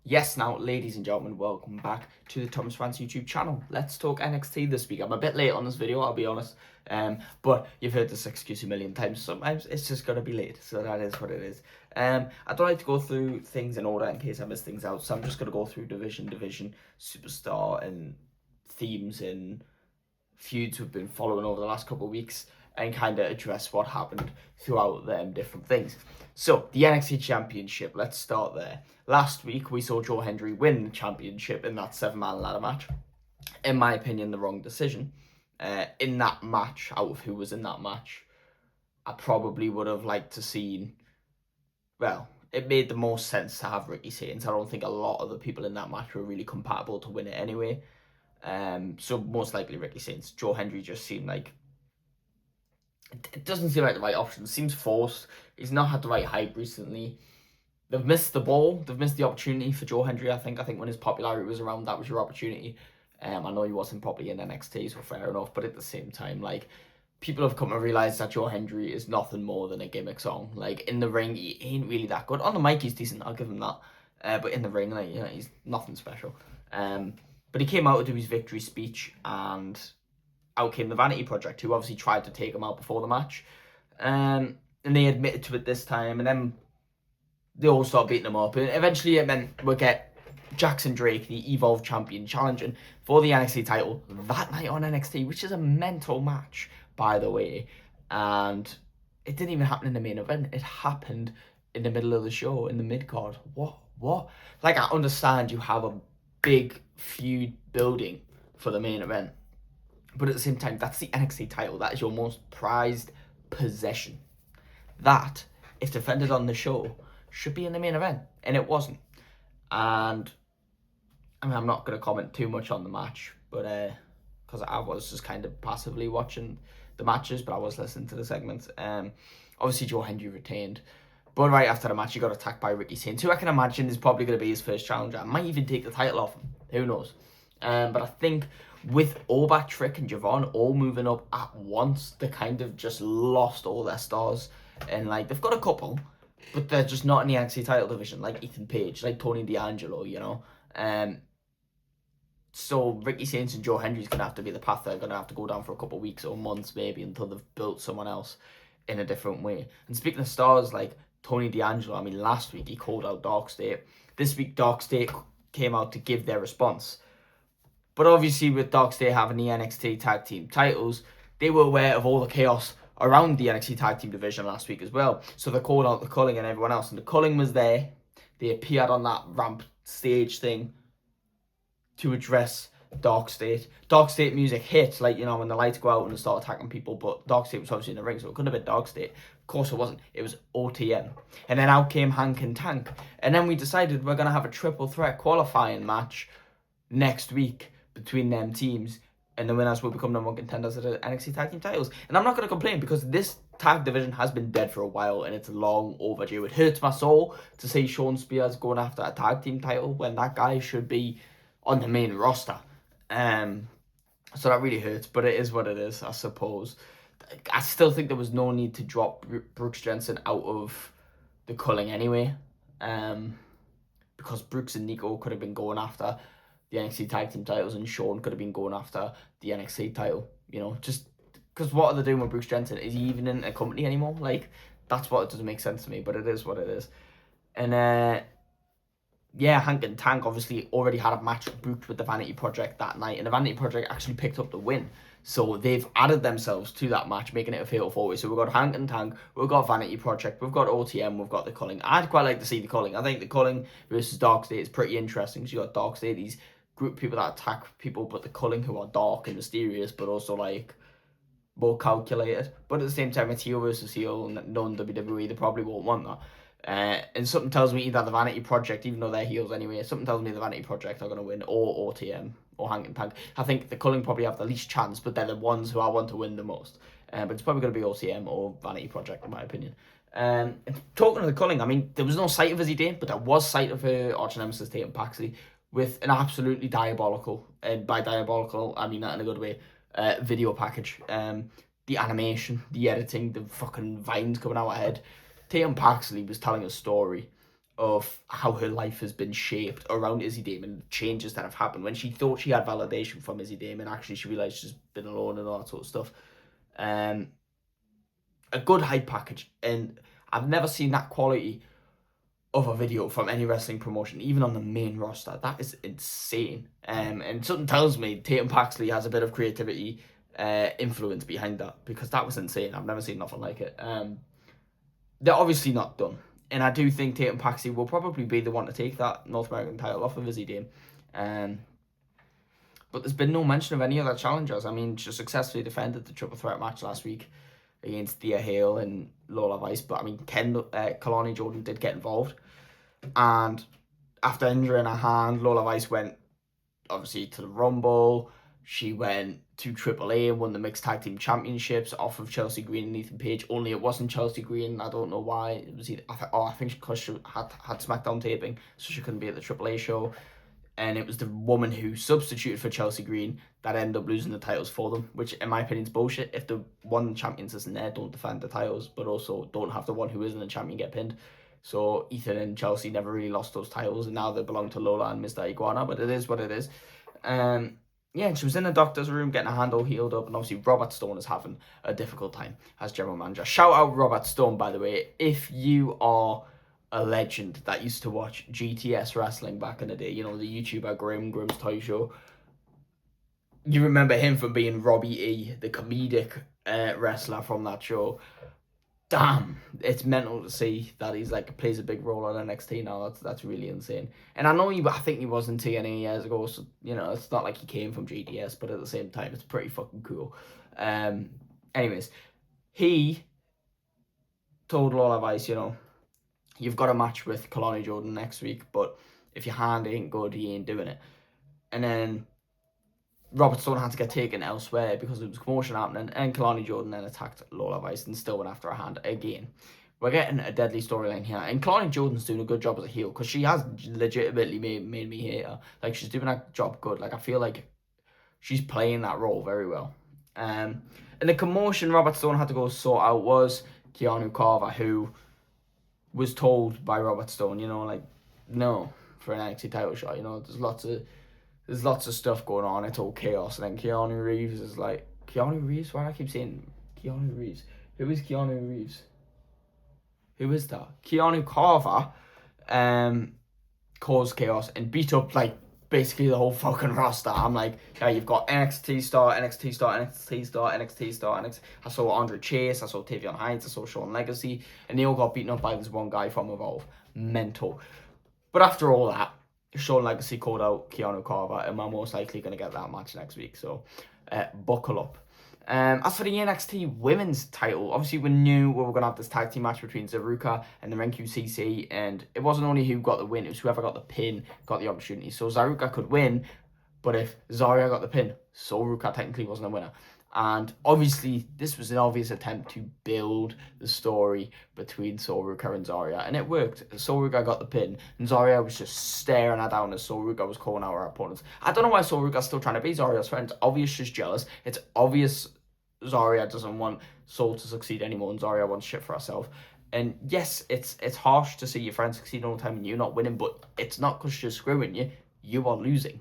Yes, now, ladies and gentlemen, welcome back to the Thomas Fans YouTube channel. Let's talk NXT this week. I'm a bit late on this video, I'll be honest. But you've heard this excuse a million times. Sometimes it's just gonna be late, so that is what it is. I don't like to go through things in order in case I miss things out, so I'm just gonna go through division, superstar, and themes and feuds we've been following over the last couple of weeks and kind of address what happened throughout them different things. So, the NXT Championship, let's start there. Last week, we saw Joe Hendry win the championship in that 7-man ladder match. In my opinion, the wrong decision. In that match, out of who was in that match, I probably would have liked to seen, well, it made the most sense to have Ricky Sainz. I don't think a lot of the people in that match were really compatible to win it anyway. So most likely Ricky Sainz. Joe Hendry just seemed like, it doesn't seem like the right option. It seems forced. He's not had the right hype recently. They've missed the ball. They've missed the opportunity for Joe Hendry, I think. I think when his popularity was around, that was your opportunity. I know he wasn't probably in NXT, so fair enough. But at the same time, like, people have come to realise that Joe Hendry is nothing more than a gimmick song. Like, in the ring, he ain't really that good. On the mic, he's decent. I'll give him that. But in the ring, like, you know, he's nothing special. But he came out to do his victory speech, and out came the Vanity Project, who obviously tried to take him out before the match. And they admitted to it this time, and then they all start beating him up. And eventually it meant we'll get Jackson Drake, the Evolve champion, challenging for the NXT title that night on NXT, which is a mental match, by the way. And it didn't even happen in the main event. It happened in the middle of the show, in the mid-card. What? Like, I understand you have a big feud building for the main event, but at the same time, that's the NXT title. That is your most prized possession. That, if defended on the show, should be in the main event, and it wasn't. And I mean, I'm not going to comment too much on the match, but because I was just kind of passively watching the matches, but I was listening to the segments. Obviously, Joe Hendry retained, but right after the match, he got attacked by Ricky Sainz, who I can imagine is probably going to be his first challenger. I might even take the title off him. Who knows? But I think with Obat, Trick, and Javon all moving up at once, they kind of just lost all their stars. And, like, they've got a couple, but they're just not in the NXT title division, like Ethan Page, like Tony D'Angelo, you know. So Ricky Sainz and Joe Hendry's going to have to be the path they're going to have to go down for a couple of weeks or months maybe until they've built someone else in a different way. And speaking of stars like Tony D'Angelo, I mean, last week he called out Dark State. This week Dark State came out to give their response. But obviously with Dark State having the NXT tag team titles, they were aware of all the chaos around the NXT tag team division last week as well. So they called out the Culling and everyone else. And the Culling was there. They appeared on that ramp stage thing to address Dark State. Dark State music hit, like, you know, when the lights go out and they start attacking people, but Dark State was obviously in the ring, so it couldn't have been Dark State. Of course it wasn't. It was OTM. And then out came Hank and Tank. And then we decided we're going to have a triple threat qualifying match next week between them teams, and the winners will become number one contenders at the NXT tag team titles. And I'm not going to complain, because this tag division has been dead for a while, and it's long overdue. It hurts my soul to see Sean Spears going after a tag team title when that guy should be on the main roster. So that really hurts, but it is what it is, I suppose. I still think there was no need to drop Brooks Jensen out of the Culling anyway, because Brooks and Nico could have been going after the NXT tag team titles, and Sean could have been going after the NXT title, you know, just because what are they doing with Brooks Jensen? Is he even in a company anymore? Like, that's what it doesn't make sense to me, but it is what it is. And yeah, Hank and Tank obviously already had a match booked with the Vanity Project that night, and the Vanity Project actually picked up the win. So they've added themselves to that match, making it a fatal four-way. So we've got Hank and Tank, we've got Vanity Project, we've got OTM, we've got the Culling. I'd quite like to see the Culling. I think the Culling versus Dark State is pretty interesting, because you got Dark State, these group of people that attack people, but the Culling who are dark and mysterious, but also, like, more calculated. But at the same time, it's heel versus heel, and known WWE, they probably won't want that. And something tells me either the Vanity Project, even though they're heels anyway, something tells me the Vanity Project are going to win, or OTM, or Hank and Tank. I think the Culling probably have the least chance, but they're the ones who I want to win the most. But it's probably going to be OTM or Vanity Project, in my opinion. And talking of the Culling, I mean, there was no sight of Izzy, but there was sight of her arch nemesis, Tatum Paxley, with an absolutely diabolical, and by diabolical, I mean that in a good way, video package. The animation, the editing, the fucking vines coming out ahead. Tatum Paxley was telling a story of how her life has been shaped around Izzy Damon, changes that have happened. When she thought she had validation from Izzy Damon, actually she realised she's been alone and all that sort of stuff. A good hype package, and I've never seen that quality of a video from any wrestling promotion, even on the main roster. That is insane. And something tells me Tatum Paxley has a bit of creativity influence behind that, because that was insane. I've never seen nothing like it. They're obviously not done, and I do think Tatum Paxley will probably be the one to take that North American title off of Izzy Dame. But there's been no mention of any other challengers. I mean, she successfully defended the triple threat match last week against Thea Hale and Lola Vice, but I mean, Kalani Jordan did get involved, and after injuring her hand, Lola Vice went obviously to the Rumble. She went to AAA and won the Mixed Tag Team Championships off of Chelsea Green and Ethan Page. Only it wasn't Chelsea Green. I don't know why. It was either, I think because she had SmackDown taping, so she couldn't be at the AAA show. And it was the woman who substituted for Chelsea Green that ended up losing the titles for them, which in my opinion is bullshit. If the one champions isn't there, don't defend the titles, but also don't have the one who isn't a champion get pinned. So Ethan and Chelsea never really lost those titles, and now they belong to Lola and Mr. Iguana, but it is what it is. Yeah, she was in the doctor's room getting her hand all healed up, and obviously Robert Stone is having a difficult time as general manager. Shout out Robert Stone, by the way, if you are a legend that used to watch GTS wrestling back in the day, you know, the YouTuber Grimm's Toy Show. You remember him from being Robbie E, the comedic wrestler from that show. Damn, it's mental to see that he's like plays a big role on NXT now. That's really insane. And I think he was in TNA years ago, so you know it's not like he came from GTS, but at the same time, it's pretty fucking cool. Anyways, he told Lola Vice, you know, you've got a match with Kalani Jordan next week, but if your hand ain't good, you ain't doing it. And then Robert Stone had to get taken elsewhere because there was commotion happening, and Kalani Jordan then attacked Lola Vice and still went after her hand again. We're getting a deadly storyline here, and Kalani Jordan's doing a good job as a heel, because she has legitimately made me hate her. Like, she's doing that job good. Like, I feel like she's playing that role very well. And the commotion Robert Stone had to go sort out was Keanu Carver, who was told by Robert Stone, you know, like, no, for an NXT title shot, you know, there's lots of stuff going on, it's all chaos. And then Keanu Reeves is like, Keanu Reeves? Why do I keep saying Keanu Reeves? Who is Keanu Reeves? Who is that? Keanu Carver caused chaos and beat up, like, basically the whole fucking roster. I'm like, yeah, you've got NXT star, NXT star, NXT star, NXT star, NXT. I saw Andre Chase, I saw Tavion Hines, I saw Sean Legacy, and they all got beaten up by this one guy from Evolve. Mental. But after all that, Sean Legacy called out Keanu Carver, and we're most likely going to get that match next week, so buckle up. As for the NXT women's title, obviously we knew we were going to have this tag team match between ZARUCA and the NQCC, and it wasn't only who got the win, it was whoever got the pin got the opportunity. So ZARUCA could win, but if Zarya got the pin, ZARUCA technically wasn't a winner. And obviously, this was an obvious attempt to build the story between ZARUCA and Zarya, and it worked. ZARUCA got the pin, and Zarya was just staring her down as ZARUCA was calling out her opponents. I don't know why ZARUCA's still trying to be Zarya's friend. It's obvious she's jealous. It's obvious Zarya doesn't want Soul to succeed anymore, and Zarya wants shit for herself. And yes, it's harsh to see your friend succeed all the time and you not winning, but it's not because she's screwing you. You are losing.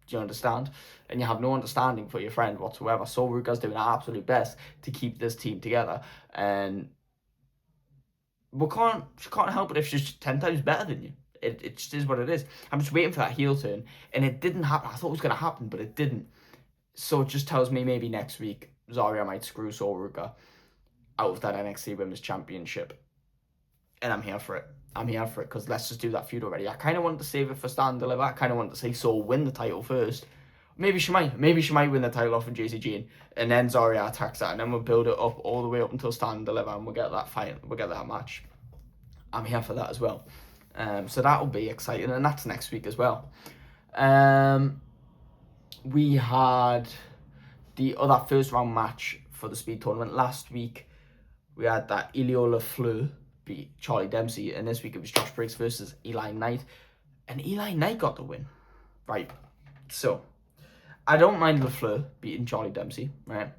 Do you understand? And you have no understanding for your friend whatsoever. ZARUCA's doing her absolute best to keep this team together, and she can't help it if she's 10 times better than you. It just is what it is. I'm just waiting for that heel turn, and it didn't happen. I thought it was going to happen, but it didn't. So it just tells me maybe next week Zarya might screw ZARUCA out of that NXT Women's Championship, and I'm here for it. I'm here for it, because let's just do that feud already. I kind of wanted to save it for Stand and Deliver. I kind of wanted to say Soul win the title first. Maybe she might win the title off of JC Jane, and then Zarya attacks that, and then we'll build it up all the way up until Stand and Deliver, and we'll get that fight. We'll get that match. I'm here for that as well. So that'll be exciting, and that's next week as well. We had the other first round match for the Speed Tournament last week. We had that Iliola Fleur beat Charlie Dempsey, and this week it was Josh Briggs versus Eli Knight, and Eli Knight got the win. Right, so I don't mind LaFleur beating Charlie Dempsey, right?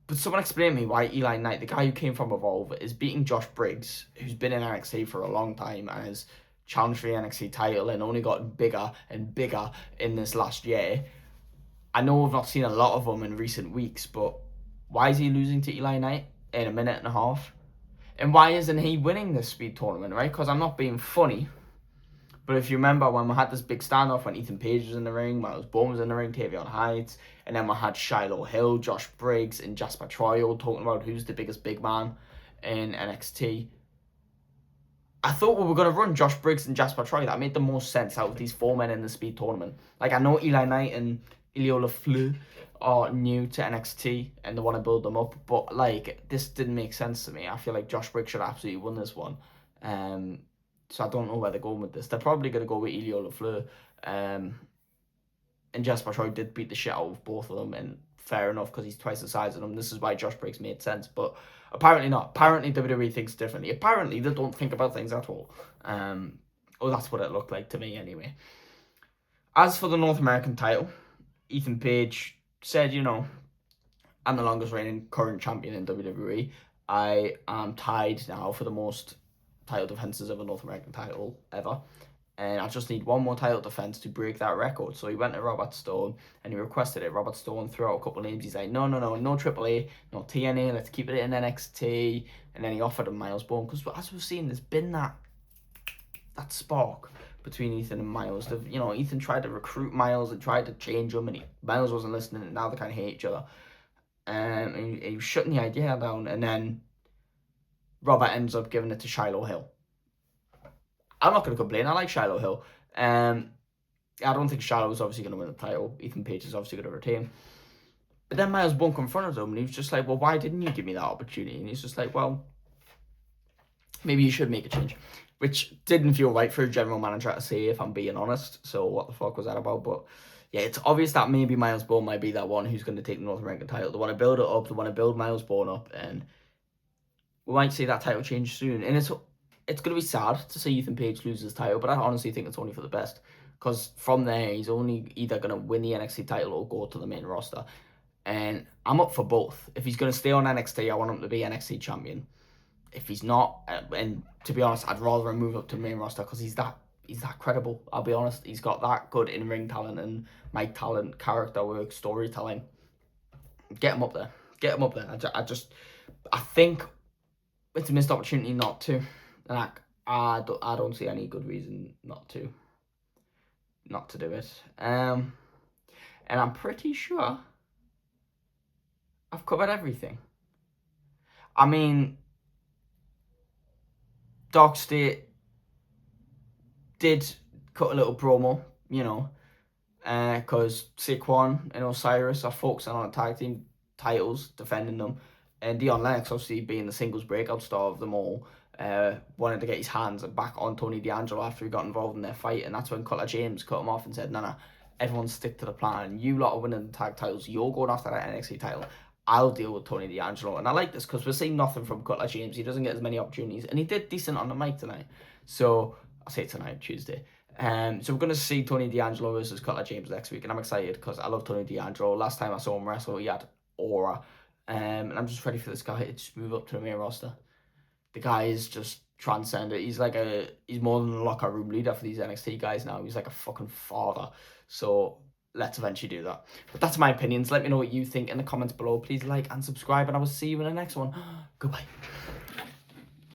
But someone explain to me why Eli Knight, the guy who came from Evolve, is beating Josh Briggs, who's been in NXT for a long time and has challenged for the NXT title and only gotten bigger and bigger in this last year. I know we've not seen a lot of them in recent weeks, but why is he losing to Eli Knight in a minute and a half? And why isn't he winning this speed tournament, right? Because I'm not being funny, but if you remember when we had this big standoff when Ethan Page was in the ring, Miles Bourne was in the ring, Tavion Heights, and then we had Shiloh Hill, Josh Briggs, and Jasper Troy talking about who's the biggest big man in NXT. I thought we were going to run Josh Briggs and Jasper Troy. That made the most sense out of these 4 men in the speed tournament. Like, I know Eli Knight and Ilio LaFleur are new to NXT and they want to build them up, but like, this didn't make sense to me. I feel like Josh Briggs should absolutely win this one. So I don't know where they're going with this. They're probably going to go with Ilio LaFleur. And Jasper Troy did beat the shit out of both of them, and fair enough because he's twice the size of them. This is why Josh Briggs made sense, but apparently not. Apparently WWE thinks differently. Apparently they don't think about things at all. Or that's what it looked like to me anyway. As for the North American title, Ethan Page said, you know, I'm the longest reigning current champion in WWE. I am tied now for the most title defenses of a North American title ever. And I just need one more title defense to break that record. So he went to Robert Stone and he requested it. Robert Stone threw out a couple of names. He's like, no AAA, no TNA, let's keep it in NXT. And then he offered him Miles Bourne. Because as we've seen, there's been that spark between Ethan and Miles. You know, Ethan tried to recruit Miles and tried to change him, and Miles wasn't listening, and now they kind of hate each other. And he was shutting the idea down, and then Robert ends up giving it to Shiloh Hill. I'm not going to complain. I like Shiloh Hill. I don't think Shiloh is obviously going to win the title. Ethan Page is obviously going to retain. But then Miles Bourne confronted him, and he was just like, well, why didn't you give me that opportunity? And he's just like, well, maybe you should make a change. Which didn't feel right for a general manager to say, if I'm being honest. So what the fuck was that about? But yeah, it's obvious that maybe Miles Bourne might be that one who's going to take the North American title. They want to build it up. They want to build Miles Bourne up. And we might see that title change soon. And it's going to be sad to see Ethan Page lose his title, but I honestly think it's only for the best. Because from there, he's only either going to win the NXT title or go to the main roster. And I'm up for both. If he's going to stay on NXT, I want him to be NXT champion. If he's not, and to be honest, I'd rather him move up to the main roster because he's that credible. I'll be honest. He's got that good in-ring talent and mic talent, character work, storytelling. Get him up there. Get him up there. I think it's a missed opportunity not to. And I don't see any good reason not to do it. And I'm pretty sure I've covered everything. I mean, Dark State did cut a little promo, you know, because Saquon and Osiris are focusing on the tag team titles, defending them, and Dion Lennox, obviously being the singles breakout star of them all, wanted to get his hands back on Tony D'Angelo after he got involved in their fight, and that's when Cutler James cut him off and said, no, everyone stick to the plan. You lot are winning the tag titles. You're going after that NXT title. I'll deal with Tony D'Angelo. And I like this because we're seeing nothing from Cutler James. He doesn't get as many opportunities. And he did decent on the mic tonight. So, I'll say tonight, Tuesday. So we're going to see Tony D'Angelo versus Cutler James next week. And I'm excited because I love Tony D'Angelo. Last time I saw him wrestle, he had aura. And I'm just ready for this guy to just move up to the main roster. The guy is just transcendent. He's more than a locker room leader for these NXT guys now. He's like a fucking father. So let's eventually do that. But that's my opinions. Let me know what you think in the comments below. Please like and subscribe, and I will see you in the next one. Goodbye.